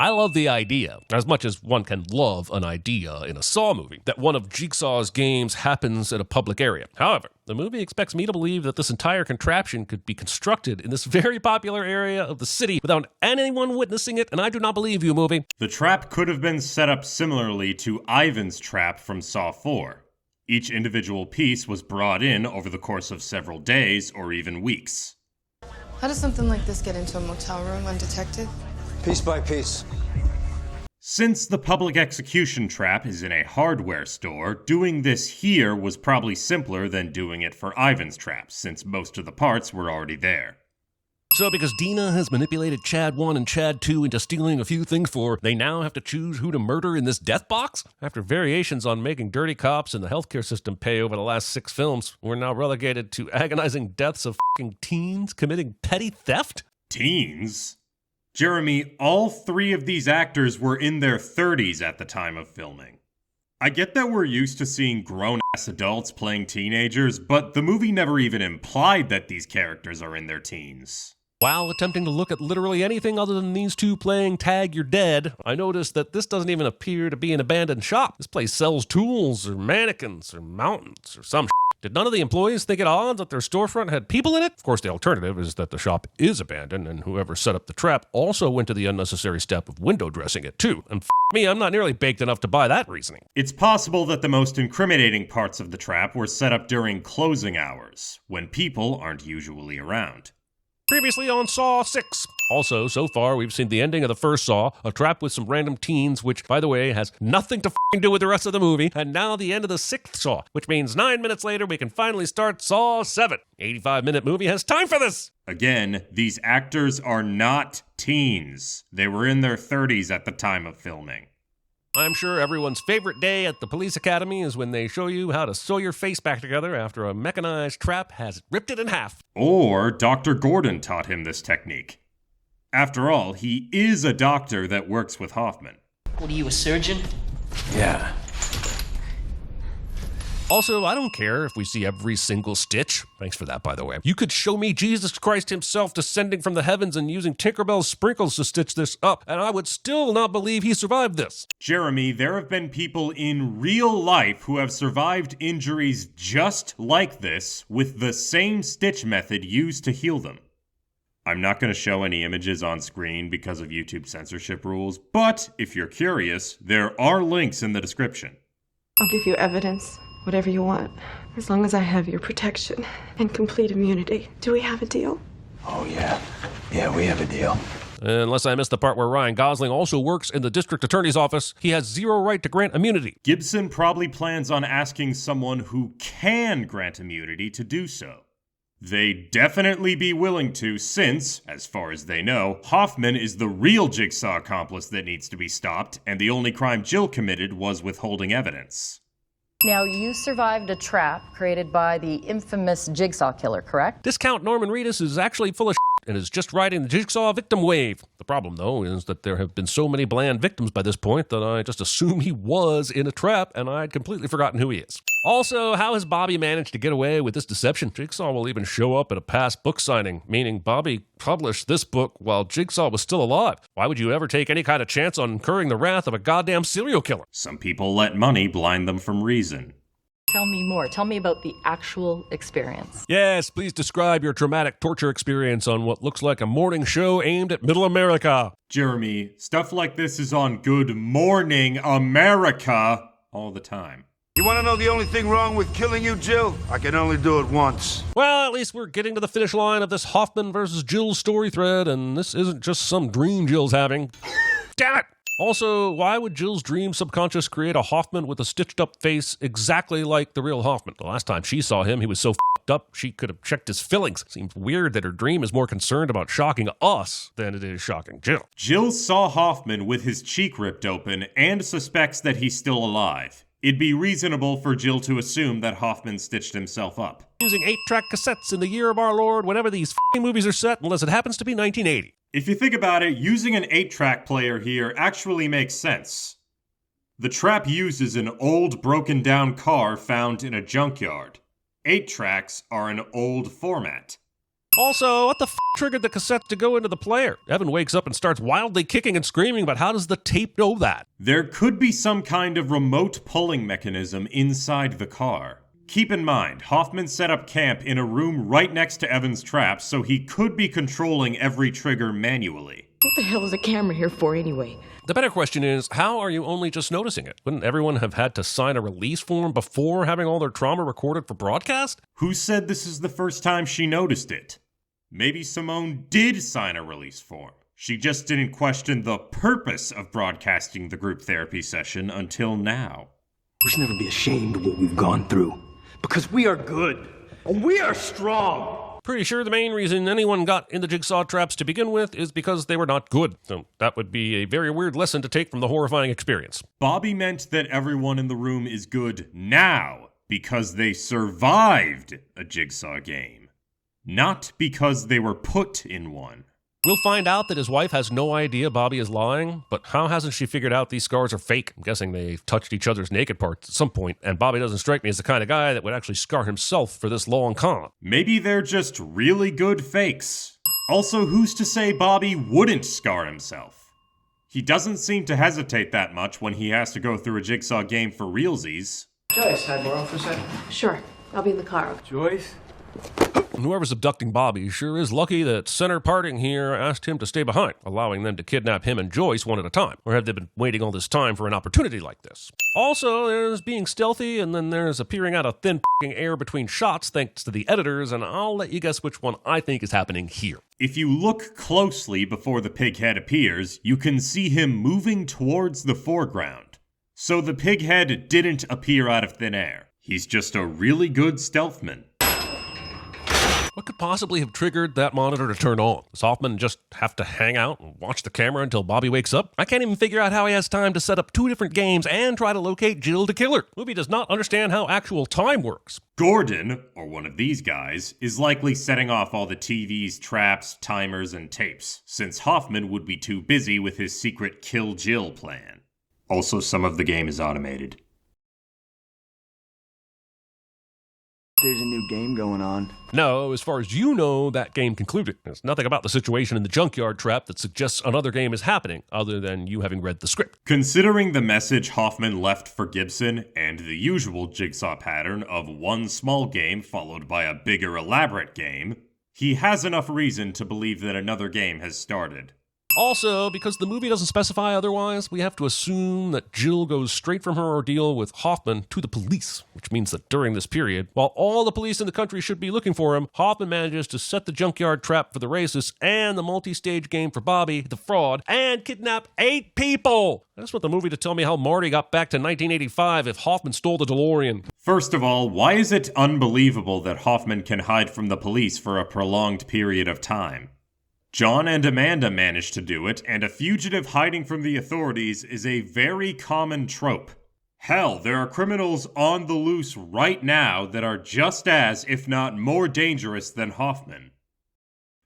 I love the idea, as much as one can love an idea in a Saw movie, that one of Jigsaw's games happens in a public area. However, the movie expects me to believe that this entire contraption could be constructed in this very popular area of the city without anyone witnessing it, and I do not believe you, movie. The trap could have been set up similarly to Ivan's trap from Saw 4. Each individual piece was brought in over the course of several days or even weeks. How does something like this get into a motel room undetected? Piece by piece. Since the public execution trap is in a hardware store, doing this here was probably simpler than doing it for Ivan's trap, since most of the parts were already there. So because Dina has manipulated Chad 1 and Chad 2 into stealing a few things they now have to choose who to murder in this death box? After variations on making dirty cops and the healthcare system pay over the last 6 films, we're now relegated to agonizing deaths of fucking teens committing petty theft? Teens? Jeremy, all 3 of these actors were in their 30s at the time of filming. I get that we're used to seeing grown-ass adults playing teenagers, but the movie never even implied that these characters are in their teens. While attempting to look at literally anything other than these 2 playing Tag You're Dead, I noticed that this doesn't even appear to be an abandoned shop. This place sells tools or mannequins or mountains or some shit. Did none of the employees think it odd that their storefront had people in it? Of course, the alternative is that the shop is abandoned and whoever set up the trap also went to the unnecessary step of window dressing it too. And me, I'm not nearly baked enough to buy that reasoning. It's possible that the most incriminating parts of the trap were set up during closing hours, when people aren't usually around. Previously on Saw 6. Also, so far, we've seen the ending of the first Saw, a trap with some random teens, which, by the way, has nothing to do with the rest of the movie, and now the end of the 6th Saw, which means 9 minutes later we can finally start Saw 7. 85-minute movie has time for this! Again, these actors are not teens. They were in their 30s at the time of filming. I'm sure everyone's favorite day at the police academy is when they show you how to sew your face back together after a mechanized trap has ripped it in half. Or Dr. Gordon taught him this technique. After all, he is a doctor that works with Hoffman. What are you, a surgeon? Yeah. Also, I don't care if we see every single stitch. Thanks for that, by the way. You could show me Jesus Christ himself descending from the heavens and using Tinkerbell's sprinkles to stitch this up, and I would still not believe he survived this. Jeremy, there have been people in real life who have survived injuries just like this with the same stitch method used to heal them. I'm not going to show any images on screen because of YouTube censorship rules, but if you're curious, there are links in the description. I'll give you evidence, whatever you want, as long as I have your protection and complete immunity. Do we have a deal? Oh, yeah. Yeah, we have a deal. Unless I missed the part where Ryan Gosling also works in the district attorney's office, he has zero right to grant immunity. Gibson probably plans on asking someone who can grant immunity to do so. They'd definitely be willing to since, as far as they know, Hoffman is the real Jigsaw accomplice that needs to be stopped, and the only crime Jill committed was withholding evidence. Now, you survived a trap created by the infamous Jigsaw killer, correct? Discount Norman Reedus is actually full of and is just riding the Jigsaw victim wave. The problem, though, is that there have been so many bland victims by this point that I just assume he was in a trap, and I'd completely forgotten who he is. Also, how has Bobby managed to get away with this deception? Jigsaw will even show up at a past book signing, meaning Bobby published this book while Jigsaw was still alive. Why would you ever take any kind of chance on incurring the wrath of a goddamn serial killer? Some people let money blind them from reason. Tell me more. Tell me about the actual experience. Yes, please describe your traumatic torture experience on what looks like a morning show aimed at Middle America. Jeremy, stuff like this is on Good Morning America all the time. You want to know the only thing wrong with killing you, Jill? I can only do it once. Well, at least we're getting to the finish line of this Hoffman versus Jill story thread, and this isn't just some dream Jill's having. Damn it! Also, why would Jill's dream subconscious create a Hoffman with a stitched-up face exactly like the real Hoffman? The last time she saw him, he was so f***ed up she could have checked his fillings. Seems weird that her dream is more concerned about shocking us than it is shocking Jill. Jill saw Hoffman with his cheek ripped open and suspects that he's still alive. It'd be reasonable for Jill to assume that Hoffman stitched himself up. Using 8-track cassettes in the year of our Lord whenever these f***ing movies are set, unless it happens to be 1980. If you think about it, using an 8-track player here actually makes sense. The trap uses an old broken down car found in a junkyard. 8 tracks are an old format. Also, what the triggered the cassette to go into the player? Evan wakes up and starts wildly kicking and screaming, but how does the tape know that? There could be some kind of remote pulling mechanism inside the car. Keep in mind, Hoffman set up camp in a room right next to Evan's trap, so he could be controlling every trigger manually. What the hell is a camera here for anyway? The better question is, how are you only just noticing it? Wouldn't everyone have had to sign a release form before having all their trauma recorded for broadcast? Who said this is the first time she noticed it? Maybe Simone did sign a release form. She just didn't question the purpose of broadcasting the group therapy session until now. We should never be ashamed of what we've gone through. Because we are good. And we are strong. Pretty sure the main reason anyone got in the Jigsaw traps to begin with is because they were not good. So that would be a very weird lesson to take from the horrifying experience. Bobby meant that everyone in the room is good now because they survived a Jigsaw game, not because they were put in one. We'll find out that his wife has no idea Bobby is lying, but how hasn't she figured out these scars are fake? I'm guessing they've touched each other's naked parts at some point, and Bobby doesn't strike me as the kind of guy that would actually scar himself for this long con. Maybe they're just really good fakes. Also, who's to say Bobby wouldn't scar himself? He doesn't seem to hesitate that much when he has to go through a Jigsaw game for realsies. Joyce, sidebar for a second. Sure, I'll be in the car. Joyce? And whoever's abducting Bobby sure is lucky that Center Parting here asked him to stay behind, allowing them to kidnap him and Joyce one at a time. Or have they been waiting all this time for an opportunity like this? Also, there's being stealthy, and then there's appearing out of thin air between shots thanks to the editors, and I'll let you guess which one I think is happening here. If you look closely before the pig head appears, you can see him moving towards the foreground. So the pig head didn't appear out of thin air. He's just a really good stealthman. What could possibly have triggered that monitor to turn on? Does Hoffman just have to hang out and watch the camera until Bobby wakes up? I can't even figure out how he has time to set up 2 different games and try to locate Jill to kill her. The movie does not understand how actual time works. Gordon, or one of these guys, is likely setting off all the TVs, traps, timers, and tapes, since Hoffman would be too busy with his secret Kill Jill plan. Also, some of the game is automated. There's a new game going on. No, as far as you know, that game concluded. There's nothing about the situation in the junkyard trap that suggests another game is happening, other than you having read the script. Considering the message Hoffman left for Gibson and the usual Jigsaw pattern of one small game followed by a bigger elaborate game, he has enough reason to believe that another game has started. Also, because the movie doesn't specify otherwise, we have to assume that Jill goes straight from her ordeal with Hoffman to the police, which means that during this period, while all the police in the country should be looking for him, Hoffman manages to set the junkyard trap for the racists and the multi-stage game for Bobby, the fraud, and kidnap 8 people! I just want the movie to tell me how Marty got back to 1985 if Hoffman stole the DeLorean. First of all, why is it unbelievable that Hoffman can hide from the police for a prolonged period of time? John and Amanda managed to do it, and a fugitive hiding from the authorities is a very common trope. Hell, there are criminals on the loose right now that are just as, if not more dangerous than Hoffman.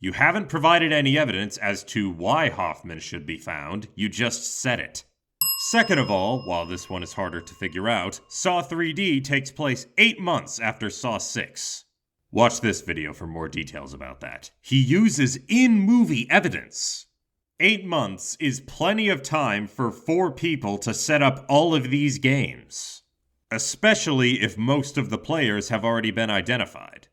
You haven't provided any evidence as to why Hoffman should be found, you just said it. Second of all, while this one is harder to figure out, Saw 3D takes place 8 months after Saw 6. Watch this video for more details about that. He uses in-movie evidence. 8 months is plenty of time for 4 people to set up all of these games, especially if most of the players have already been identified.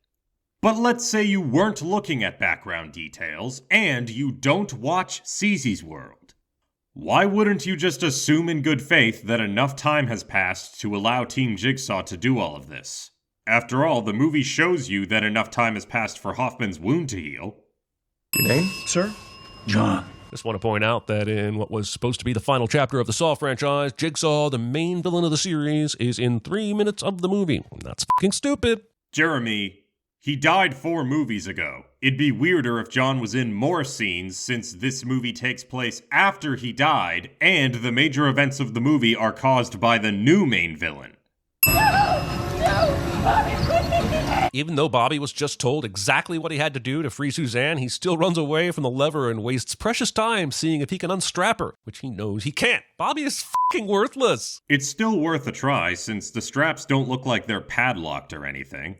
But let's say you weren't looking at background details, and you don't watch Cece's World. Why wouldn't you just assume in good faith that enough time has passed to allow Team Jigsaw to do all of this? After all, the movie shows you that enough time has passed for Hoffman's wound to heal. Your name, sir? John. Just want to point out that in what was supposed to be the final chapter of the Saw franchise, Jigsaw, the main villain of the series, is in 3 minutes of the movie. That's fucking stupid. Jeremy, he died 4 movies ago. It'd be weirder if John was in more scenes since this movie takes place after he died, and the major events of the movie are caused by the new main villain. Even though Bobby was just told exactly what he had to do to free Suzanne, he still runs away from the lever and wastes precious time seeing if he can unstrap her, which he knows he can't. Bobby is fucking worthless. It's still worth a try since the straps don't look like they're padlocked or anything.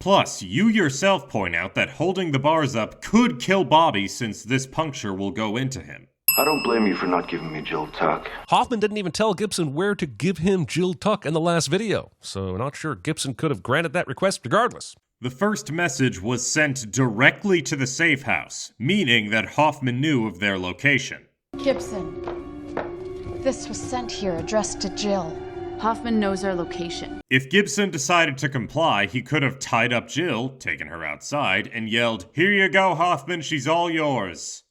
Plus, you yourself point out that holding the bars up could kill Bobby since this puncture will go into him. I don't blame you for not giving me Jill Tuck. Hoffman didn't even tell Gibson where to give him Jill Tuck in the last video, so not sure Gibson could have granted that request regardless. The first message was sent directly to the safe house, meaning that Hoffman knew of their location. Gibson, this was sent here addressed to Jill. Hoffman knows our location. If Gibson decided to comply, he could have tied up Jill, taken her outside, and yelled, "Here you go, Hoffman, she's all yours."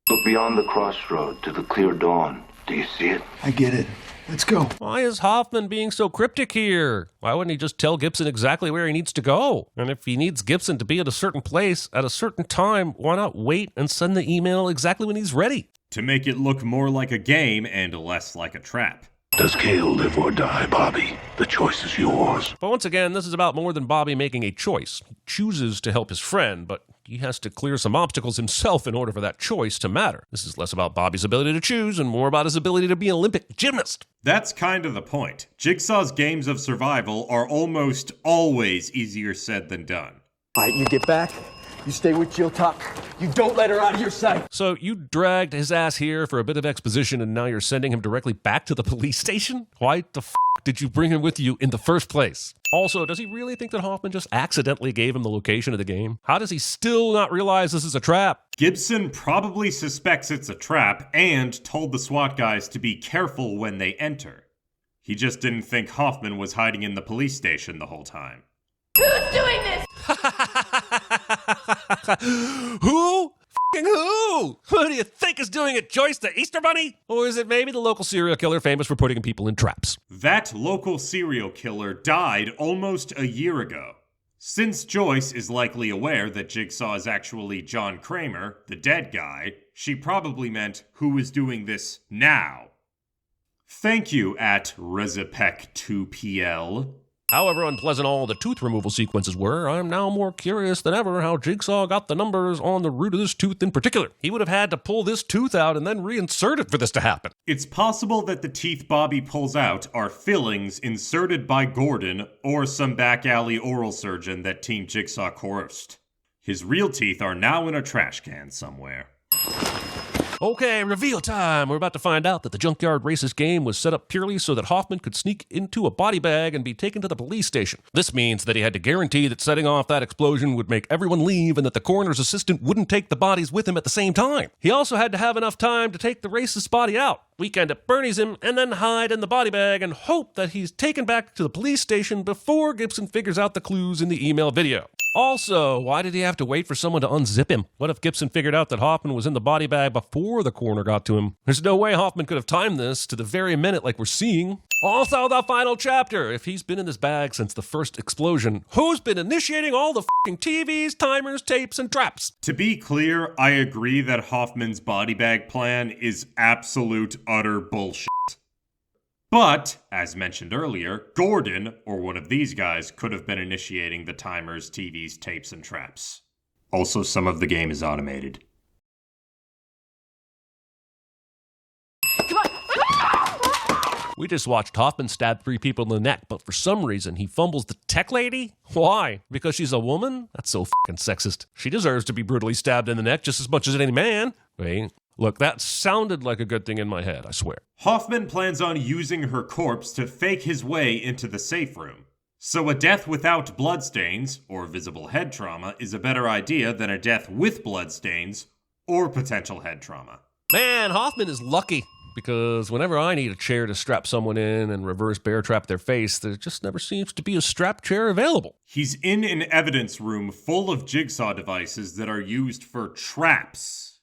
Look beyond the crossroad to the clear dawn. Do you see it? I get it. Let's go. Why is Hoffman being so cryptic here? Why wouldn't he just tell Gibson exactly where he needs to go? And if he needs Gibson to be at a certain place at a certain time, why not wait and send the email exactly when he's ready? To make it look more like a game and less like a trap. Does Kale live or die, Bobby? The choice is yours. But once again, this is about more than Bobby making a choice. He chooses to help his friend, but he has to clear some obstacles himself in order for that choice to matter. This is less about Bobby's ability to choose and more about his ability to be an Olympic gymnast. That's kind of the point. Jigsaw's games of survival are almost always easier said than done. All right, you get back. You stay with Jill Tuck. You don't let her out of your sight. So you dragged his ass here for a bit of exposition and now you're sending him directly back to the police station? Why the f*** did you bring him with you in the first place? Also, does he really think that Hoffman just accidentally gave him the location of the game? How does he still not realize this is a trap? Gibson probably suspects it's a trap and told the SWAT guys to be careful when they enter. He just didn't think Hoffman was hiding in the police station the whole time. Who's doing this? Who? F***ing who? Who do you think is doing it, Joyce, the Easter Bunny? Or is it maybe the local serial killer famous for putting people in traps? That local serial killer died almost a year ago. Since Joyce is likely aware that Jigsaw is actually John Kramer, the dead guy, she probably meant who is doing this now. Thank you at Rezapec2PL. However unpleasant all the tooth removal sequences were, I'm now more curious than ever how Jigsaw got the numbers on the root of this tooth in particular. He would have had to pull this tooth out and then reinsert it for this to happen. It's possible that the teeth Bobby pulls out are fillings inserted by Gordon or some back alley oral surgeon that Team Jigsaw coerced. His real teeth are now in a trash can somewhere. Okay, reveal time. We're about to find out that the Junkyard Racist game was set up purely so that Hoffman could sneak into a body bag and be taken to the police station. This means that he had to guarantee that setting off that explosion would make everyone leave and that the coroner's assistant wouldn't take the bodies with him at the same time. He also had to have enough time to take the racist's body out, weekend at Bernie's him, and then hide in the body bag and hope that he's taken back to the police station before Gibson figures out the clues in the email video. Also, why did he have to wait for someone to unzip him? What if Gibson figured out that Hoffman was in the body bag before the coroner got to him? There's no way Hoffman could have timed this to the very minute like we're seeing. Also, the final chapter. If he's been in this bag since the first explosion, who's been initiating all the f***ing TVs, timers, tapes, and traps? To be clear, I agree that Hoffman's body bag plan is absolute utter bullshit. But, as mentioned earlier, Gordon, or one of these guys, could have been initiating the timers, TVs, tapes, and traps. Also, some of the game is automated. We just watched Hoffman stab 3 people in the neck, but for some reason he fumbles the tech lady? Why? Because she's a woman? That's so f***ing sexist. She deserves to be brutally stabbed in the neck just as much as any man. Wait, look, that sounded like a good thing in my head, I swear. Hoffman plans on using her corpse to fake his way into the safe room. So a death without bloodstains, or visible head trauma, is a better idea than a death with bloodstains, or potential head trauma. Man, Hoffman is lucky. Because whenever I need a chair to strap someone in and reverse bear trap their face, there just never seems to be a strap chair available. He's in an evidence room full of Jigsaw devices that are used for traps.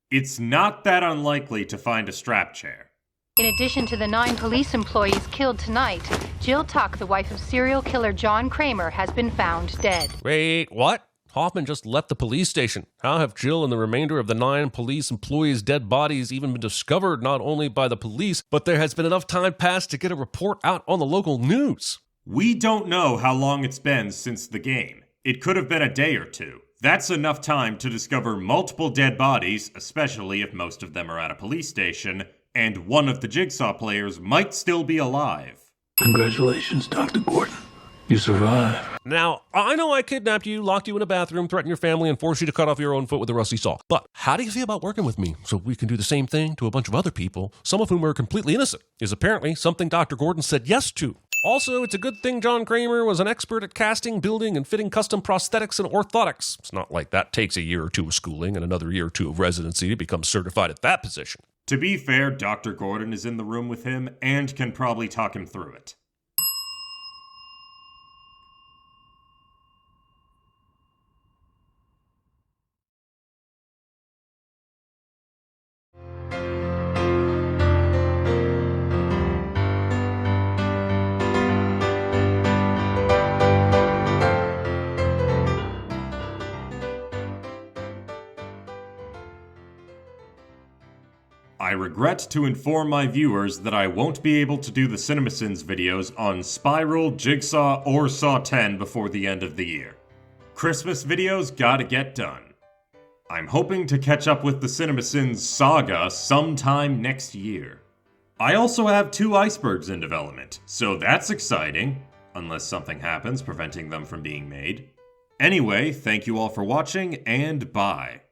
It's not that unlikely to find a strap chair. In addition to the 9 police employees killed tonight, Jill Tuck, the wife of serial killer John Kramer, has been found dead. Wait, what? Hoffman just left the police station. How have Jill and the remainder of the 9 police employees' dead bodies even been discovered not only by the police, but there has been enough time passed to get a report out on the local news? We don't know how long it's been since the game. It could have been a day or two. That's enough time to discover multiple dead bodies, especially if most of them are at a police station, and one of the Jigsaw players might still be alive. Congratulations, Dr. Gordon. You survived. Now, I know I kidnapped you, locked you in a bathroom, threatened your family, and forced you to cut off your own foot with a rusty saw. But how do you feel about working with me so we can do the same thing to a bunch of other people, some of whom are completely innocent? Is apparently something Dr. Gordon said yes to. Also, it's a good thing John Kramer was an expert at casting, building, and fitting custom prosthetics and orthotics. It's not like that takes a year or two of schooling and another year or two of residency to become certified at that position. To be fair, Dr. Gordon is in the room with him and can probably talk him through it. I regret to inform my viewers that I won't be able to do the CinemaSins videos on Spiral, Jigsaw, or Saw 10 before the end of the year. Christmas videos gotta get done. I'm hoping to catch up with the CinemaSins saga sometime next year. I also have 2 icebergs in development, so that's exciting, unless something happens preventing them from being made. Anyway, thank you all for watching, and bye.